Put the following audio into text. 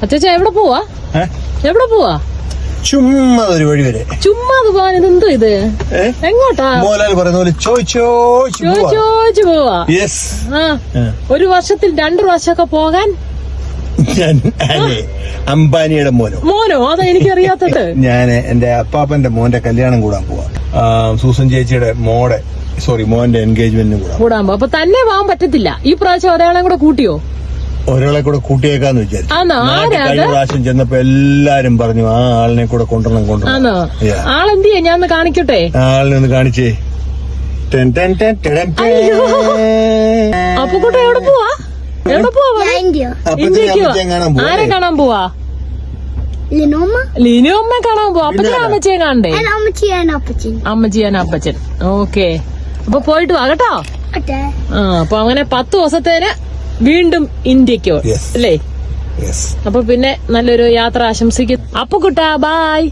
അച്ഛാ എവിടെ പോവാ? എവിടെ പോവാ? ചുമ്മാ ഒരു വഴി വരെ. ചുമ്മാ പോവാൻ ഇതെന്തോ ഇത്? എങ്ങോട്ടാ? മോഹൻലാൽ പറയുന്ന പോലെ ചോദിച്ചു പോവാ. യെസ്. ഒരു വർഷത്തിൽ 2 പ്രാവശ്യമൊക്കെ പോകാൻ. അംബാനിയുടെ മോനോ? അതാ എനിക്കറിയാത്തത്. ഞാൻ എന്റെ അപ്പാപ്പന്റെ മോന്റെ കല്യാണം കൂടാൻ പോവാ. സൂസൻ ചേച്ചിയുടെ മോന്റെ എൻഗേജ്മെന്റിന് കൂടാൻ പോവാ. അപ്പൊ തന്നെ പോകാൻ പറ്റത്തില്ല. ഈ പ്രാവശ്യം ഒരാളെ കൂടെ കൂട്ടിയോ? ഒരാളെ കൂടെ കൂട്ടിയേക്കാന്ന് വിചാരിച്ചു. കഴിഞ്ഞ പ്രാവശ്യം ചെന്നപ്പോ എല്ലാരും പറഞ്ഞു ആ ആളിനെ കൂടെ കൊണ്ടുവരണം. ആളെന്തിയാ? ഞാൻ കാണിക്കട്ടെ. ആളിനെ ഒന്ന് കാണിച്ചേ. അപ്പൊ കൂട്ടെ എവിടെ പോവാ? ആരെ കാണാൻ പോവാ? ലിനു അമ്മ കാണാൻ പോവാ. അപ്പച്ചനെ അമ്മച്ചിയെ കാണണ്ടേ? അമ്മച്ചിയാൻ അപ്പച്ചൻ. ഓക്കെ, അപ്പൊ പോയിട്ട് വാ കേട്ടോ. അപ്പൊ അങ്ങനെ 10 ദിവസത്തേന് വീണ്ടും ഇന്ത്യക്കോ അല്ലേ? അപ്പൊ പിന്നെ നല്ലൊരു യാത്ര ആശംസിക്കും. അപ്പൊ കുട്ടാ ബൈ.